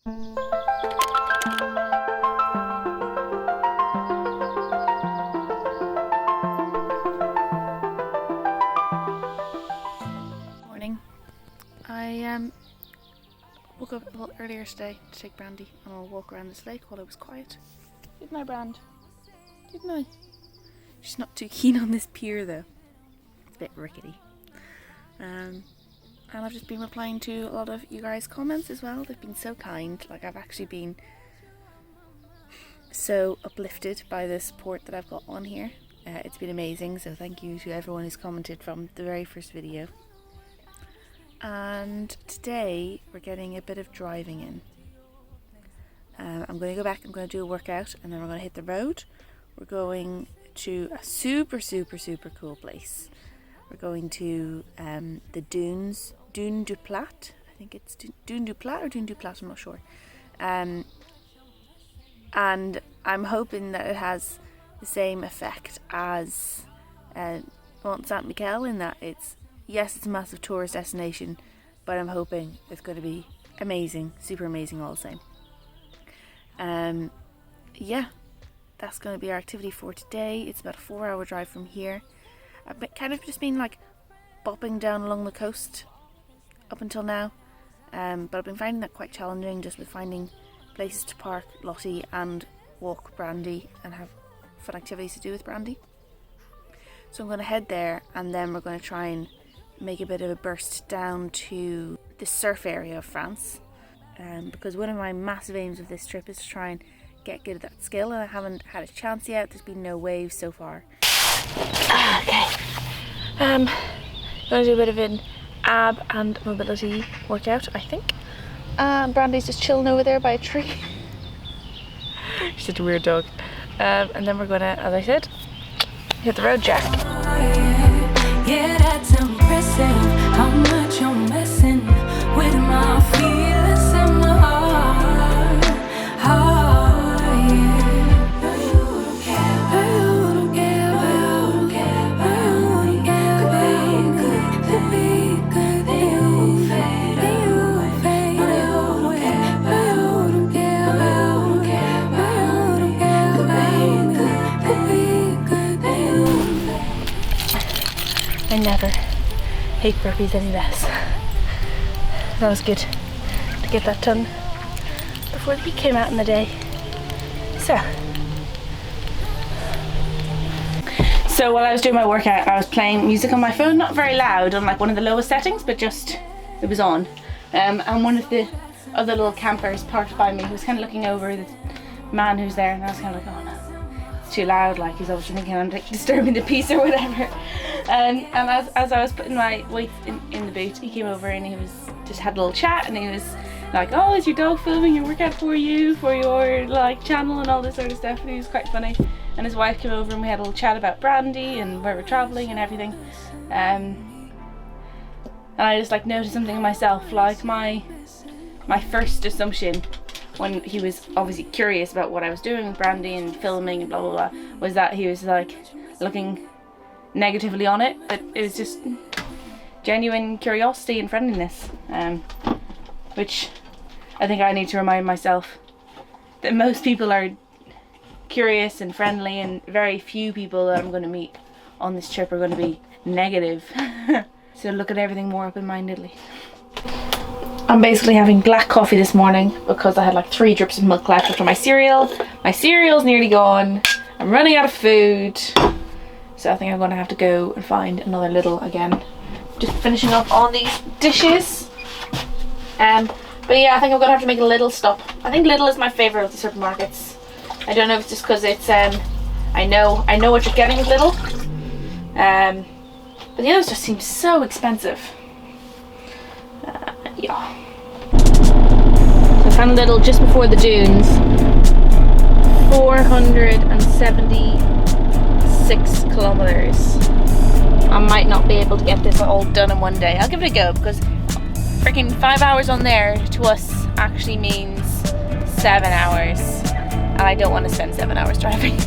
Morning. I woke up a little earlier today to take Brandy on a walk around this lake while it was quiet. Didn't I, Brand? Didn't I? She's not too keen on this pier though. It's a bit rickety. And I've just been replying to a lot of you guys' comments as well. They've been so kind. Like, I've actually been so uplifted by the support that I've got on here. It's been amazing, so thank you to everyone who's commented from the very first video. And today we're getting a bit of driving in. I'm going to go back, I'm going to do a workout, and then we're going to hit the road. We're going to a super cool place. We're going to the dunes, Dune du Plat. I think it's Dune du Plat or Dune du Plat, I'm not sure. And I'm hoping that it has the same effect as Mont Saint Michel, in that it's a massive tourist destination, but I'm hoping it's going to be amazing, super amazing all the same. Yeah, that's going to be our activity for today. It's about a 4-hour drive from here. I've kind of just been like bopping down along the coast up until now, but I've been finding that quite challenging, just with finding places to park Lottie and walk Brandy and have fun activities to do with Brandy. So I'm going to head there, and then we're going to try and make a bit of a burst down to the surf area of France, because one of my massive aims of this trip is to try and get good at that skill, and I haven't had a chance yet. There's been no waves so far. Okay, going to do a bit of an ab and mobility workout, I think. Brandy's just chilling over there by a tree. She's such a weird dog. And then we're gonna, as I said, hit the road, Jack. Yeah, that's impressive. How much you're messing with my feelings in my heart. I never hate burpees any less. That was good to get that done before the heat came out in the day. So while I was doing my workout, I was playing music on my phone, not very loud, on like one of the lowest settings, but just, it was on. And one of the other little campers parked by me, who was kind of looking over the man who's there, and I was kind of like, oh no, it's too loud, like he's obviously thinking I'm like disturbing the peace or whatever. And as I was putting my weights in the boot, he came over and he was just had a little chat, and he was like, oh, is your dog filming your workout for you, for your like channel and all this sort of stuff, and he was quite funny. And his wife came over and we had a little chat about Brandy and where we're travelling and everything. And I just like noticed something in myself, like my first assumption when he was obviously curious about what I was doing with Brandy and filming and blah blah blah, was that he was like looking negatively on it, but it was just genuine curiosity and friendliness, which I think I need to remind myself that most people are curious and friendly, and very few people that I'm going to meet on this trip are going to be negative. So look at everything more open-mindedly. I'm basically having black coffee this morning because I had like 3 drips of milk left after my cereal. My cereal's nearly gone. I'm running out of food. So I think I'm going to have to go and find another Lidl again. Just finishing up on these dishes. But yeah, I think I'm going to have to make a Lidl stop. I think Lidl is my favourite of the supermarkets. I don't know if it's just because it's, I know what you're getting with Lidl. But the others just seem so expensive. Yeah. So I found Lidl just before the dunes. 476 kilometers. I might not be able to get this all done in one day. I'll give it a go, because freaking 5 hours on there to us actually means 7 hours. And I don't want to spend 7 hours driving.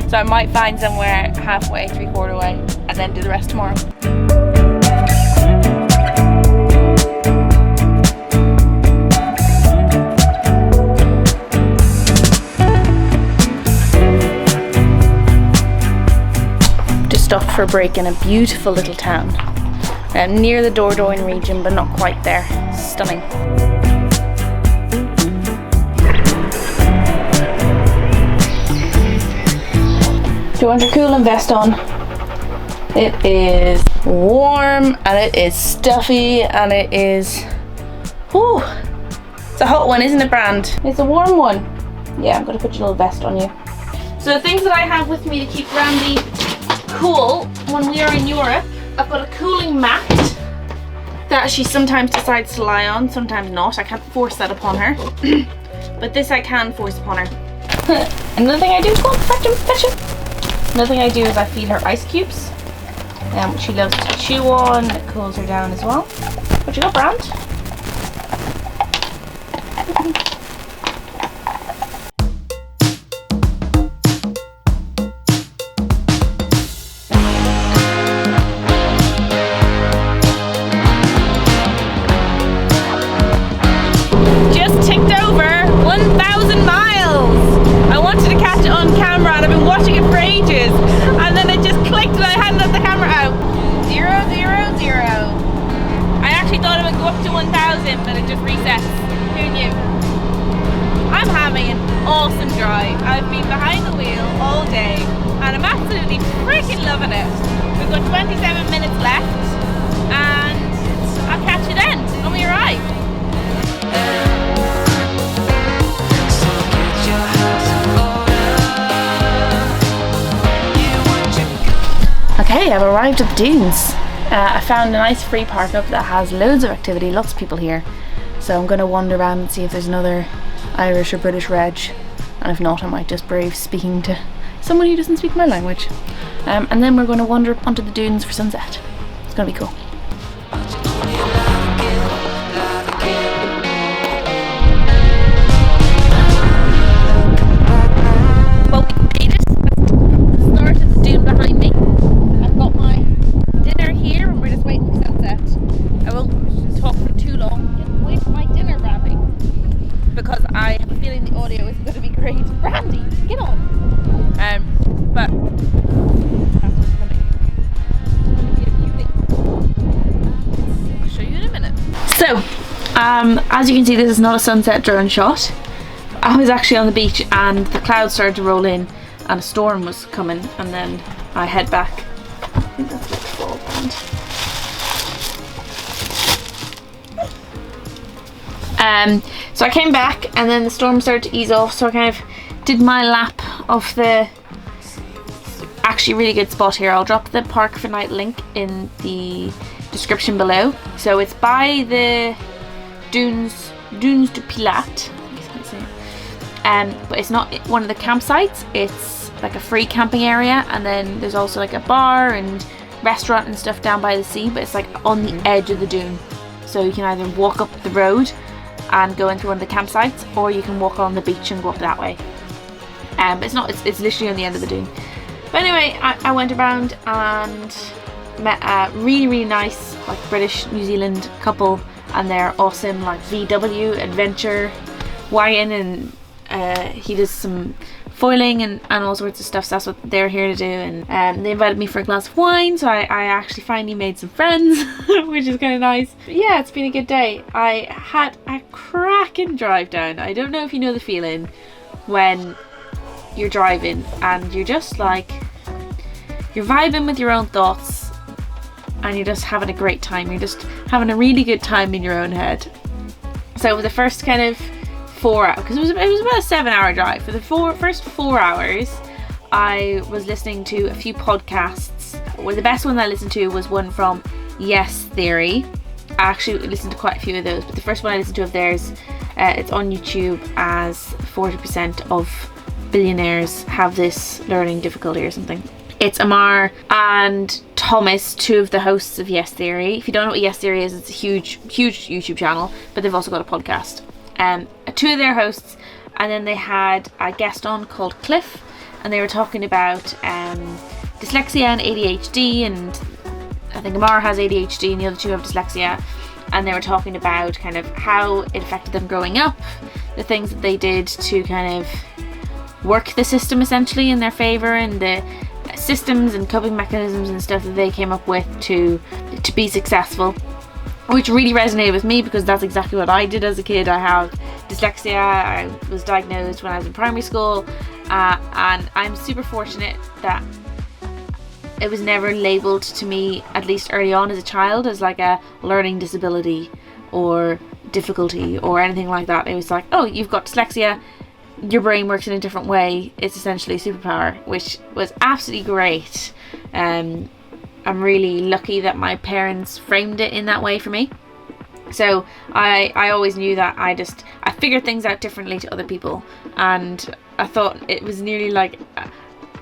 So I might find somewhere halfway, 3/4 way, and then do the rest tomorrow. for a break in a beautiful little town. Near the Dordogne region, but not quite there. Stunning. Do you want your cooling vest on? It is warm and it is stuffy and it is... Whew! It's a hot one, isn't it, Brand? It's a warm one. Yeah, I'm going to put your little vest on you. So the things that I have with me to keep Randy cool when we are in Europe, I've got a cooling mat that she sometimes decides to lie on, sometimes not. I can't force that upon her. But this I can force upon her. Another thing I do, go on, fetch him. Another thing I do is I feed her ice cubes. Which she loves to chew on. It cools her down as well. What you got, Brand? Just ticked over 1,000 miles. I wanted to catch it on camera and I've been watching it for ages. And then it just clicked and I hadn't let the camera out. 0, 0, 0. I actually thought it would go up to 1,000, but it just resets. Who knew? I'm having an awesome drive. I've been behind the wheel all day and I'm absolutely freaking loving it. We've got 27 minutes left and I'll catch you then when we arrive. Okay, I've arrived at the dunes. I found a nice free park up that has loads of activity, lots of people here. So I'm going to wander around and see if there's another Irish or British reg. And if not, I might just brave speaking to someone who doesn't speak my language. And then we're going to wander onto the dunes for sunset. It's going to be cool. As you can see, this is not a sunset drone shot. I was actually on the beach and the clouds started to roll in and a storm was coming, and then I head back. I think that's what it's called. So I came back and then the storm started to ease off, so I kind of did my lap of the actually really good spot here. I'll drop the Park for Night link in the description below. So it's by the Dunes de Pilat, I guess I can say it. But it's not one of the campsites, it's like a free camping area, and then there's also like a bar and restaurant and stuff down by the sea, but it's like on the edge of the dune. So you can either walk up the road and go into one of the campsites, or you can walk on the beach and go up that way. But it's literally on the end of the dune. But anyway, I went around and met a really, really nice like British New Zealand couple, and they're awesome, like VW adventure wagon, and he does some foiling and all sorts of stuff, so that's what they're here to do. And they invited me for a glass of wine, so I actually finally made some friends, which is kind of nice. But yeah, it's been a good day. I had a cracking drive down. I don't know if you know the feeling when you're driving and you're just like, you're vibing with your own thoughts and you're just having a great time. You're just having a really good time in your own head. So the first kind of 4 hours, because it was about a 7-hour drive. For the first 4 hours, I was listening to a few podcasts. Well, the best one that I listened to was one from Yes Theory. I actually listened to quite a few of those, but the first one I listened to of theirs, it's on YouTube as 40% of billionaires have this learning difficulty or something. It's Amar and Thomas, two of the hosts of Yes Theory. If you don't know what Yes Theory is, it's a huge YouTube channel, but they've also got a podcast. Two of their hosts, and then they had a guest on called Cliff, and they were talking about dyslexia and ADHD, and I think Amar has ADHD and the other two have dyslexia, and they were talking about kind of how it affected them growing up, the things that they did to kind of work the system essentially in their favour, and the systems and coping mechanisms and stuff that they came up with to be successful, which really resonated with me because that's exactly what I did as a kid. I have dyslexia. I was diagnosed when I was in primary school, and I'm super fortunate that it was never labelled to me, at least early on as a child, as like a learning disability or difficulty or anything like that. It was like, oh, you've got dyslexia, your brain works in a different way, it's essentially a superpower, which was absolutely great. I'm really lucky that my parents framed it in that way for me. So I always knew that I figured things out differently to other people, and I thought it was nearly like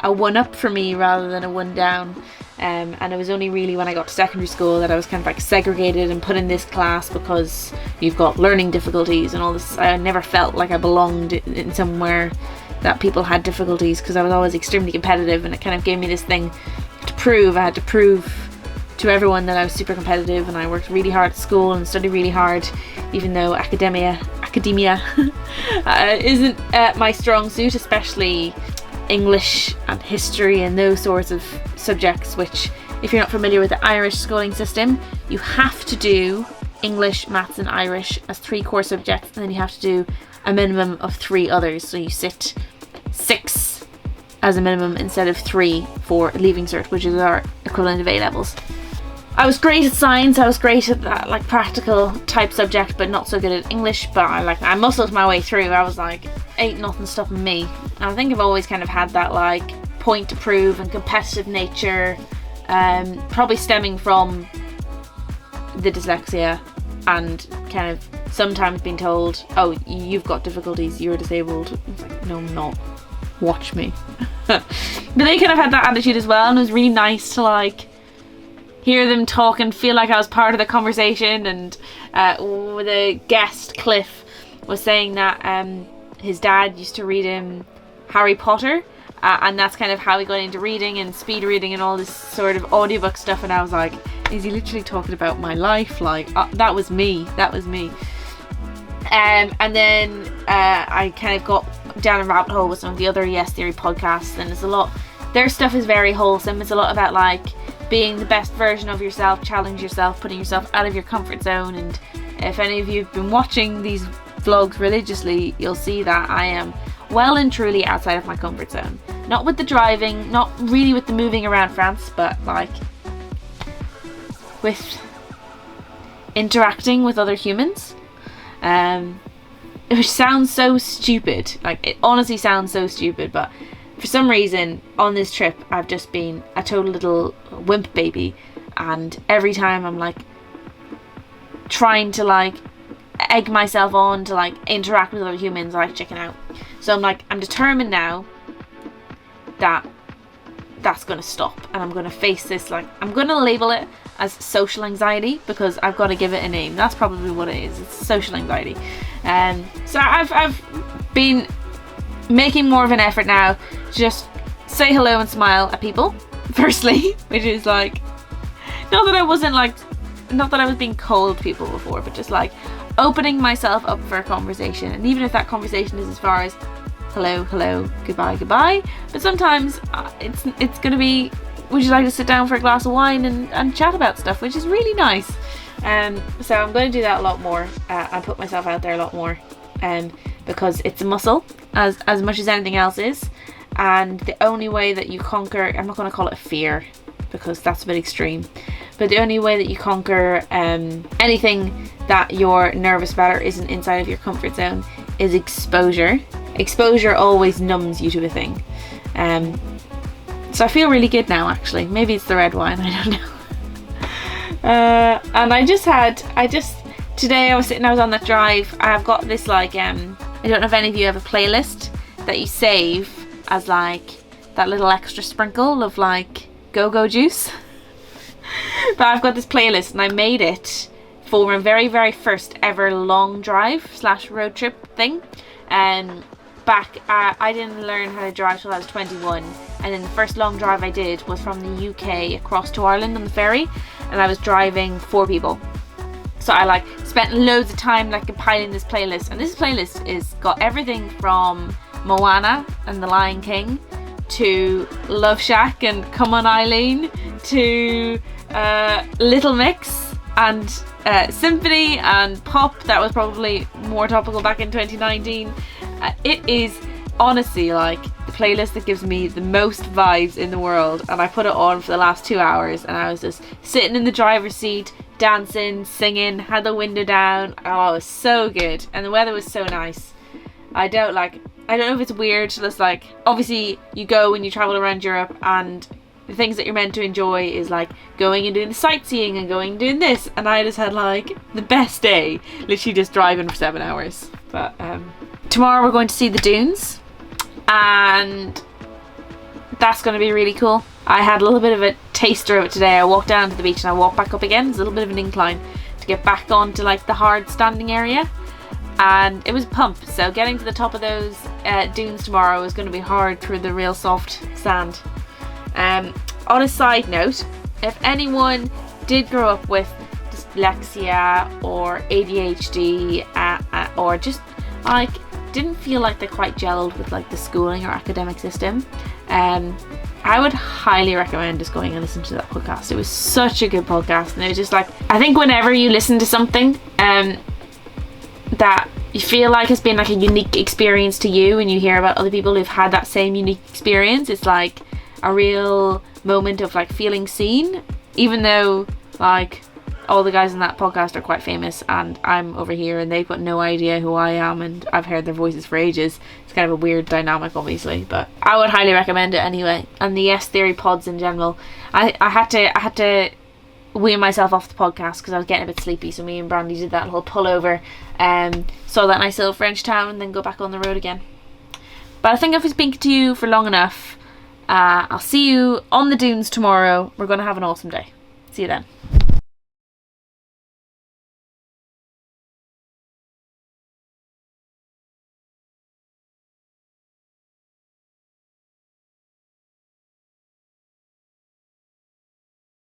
a one-up for me rather than a one-down. And it was only really when I got to secondary school that I was kind of like segregated and put in this class because you've got learning difficulties and all this. I never felt like I belonged in somewhere that people had difficulties, because I was always extremely competitive, and it kind of gave me this thing to prove. I had to prove to everyone that I was super competitive, and I worked really hard at school and studied really hard, even though academia isn't my strong suit, especially English and history and those sorts of subjects, which, if you're not familiar with the Irish schooling system, you have to do English, maths and Irish as 3 core subjects, and then you have to do a minimum of 3 others. So you sit 6 as a minimum instead of 3 for Leaving Cert, which is our equivalent of A levels. I was great at science. I was great at that like practical type subject, but not so good at English. But I muscled my way through. I was like, ain't nothing stopping me. And I think I've always kind of had that like point to prove and competitive nature, probably stemming from the dyslexia and kind of sometimes being told, oh, you've got difficulties, you're disabled. I was like, no, I'm not. Watch me. But they kind of had that attitude as well, and it was really nice to like hear them talk and feel like I was part of the conversation. And the guest, Cliff, was saying that his dad used to read him Harry Potter, and that's kind of how he got into reading and speed reading and all this sort of audiobook stuff. And I was like, is he literally talking about my life? Like, that was me. And then I kind of got down a rabbit hole with some of the other Yes Theory podcasts, and it's a lot, their stuff is very wholesome. It's a lot about like being the best version of yourself, challenge yourself, putting yourself out of your comfort zone. And if any of you have been watching these vlogs religiously, you'll see that I am well and truly outside of my comfort zone. Not with the driving, not really with the moving around France, but like with interacting with other humans. Which sounds so stupid. Like, it honestly sounds so stupid, but for some reason on this trip I've just been a total little wimp baby, and every time I'm like trying to like egg myself on to like interact with other humans, I like chicken out. So I'm determined now that that's gonna stop, and I'm gonna face this, like I'm gonna label it as social anxiety, because I've got to give it a name. That's probably what it is. It's social anxiety. So I've been making more of an effort now to just say hello and smile at people firstly, which is like, not that I was being cold to people before, but just like opening myself up for a conversation. And even if that conversation is as far as hello, goodbye, but sometimes it's gonna be, would you like to sit down for a glass of wine and chat about stuff, which is really nice. So I'm going to do that a lot more. I put myself out there a lot more, because it's a muscle as much as anything else is. And the only way that you conquer, I'm not going to call it a fear because that's a bit extreme, but the only way that you conquer anything that you're nervous about or isn't inside of your comfort zone is exposure. Exposure always numbs you to a thing. So I feel really good now, actually. Maybe it's the red wine, I don't know. And today I was on that drive. I've got this like, I don't know if any of you have a playlist that you save as like that little extra sprinkle of like go-go juice. But I've got this playlist, and I made it for my very, very first ever long drive / road trip thing. I didn't learn how to drive till I was 21, and then the first long drive I did was from the UK across to Ireland on the ferry, and I was driving 4 people. So I like spent loads of time like compiling this playlist, and this playlist is got everything from Moana and The Lion King to Love Shack and Come On Eileen to Little Mix and Symphony and Pop. That was probably more topical back in 2019. It is honestly like the playlist that gives me the most vibes in the world, and I put it on for the last 2 hours and I was just sitting in the driver's seat, dancing, singing, had the window down. Oh, it was so good, and the weather was so nice. I don't know if it's weird, just like, obviously you go and you travel around Europe and the things that you're meant to enjoy is like going and doing the sightseeing and going and doing this, and I just had like the best day, literally just driving for 7 hours. But tomorrow we're going to see the dunes, and that's going to be really cool. I had a little bit of a taster of it today. I walked down to the beach and I walked back up again. There's a little bit of an incline to get back onto like the hard standing area, and it was a pump, so getting to the top of those dunes tomorrow is going to be hard through the real soft sand. On a side note, if anyone did grow up with dyslexia or ADHD or just like didn't feel like they quite gelled with like the schooling or academic system, I would highly recommend just going and listening to that podcast. It was such a good podcast, and it was just like, I think whenever you listen to something that you feel like has been like a unique experience to you, and you hear about other people who've had that same unique experience, it's like a real moment of like feeling seen, even though like all the guys in that podcast are quite famous and I'm over here and they've got no idea who I am, and I've heard their voices for ages. It's kind of a weird dynamic, obviously, but I would highly recommend it anyway. And the Yes Theory pods in general, I had to wean myself off the podcast because I was getting a bit sleepy, so me and Brandy did that little pullover, saw that nice little French town, and then go back on the road again. But I think I've been speaking to you for long enough. I'll see you on the dunes tomorrow. We're going to have an awesome day. See you then.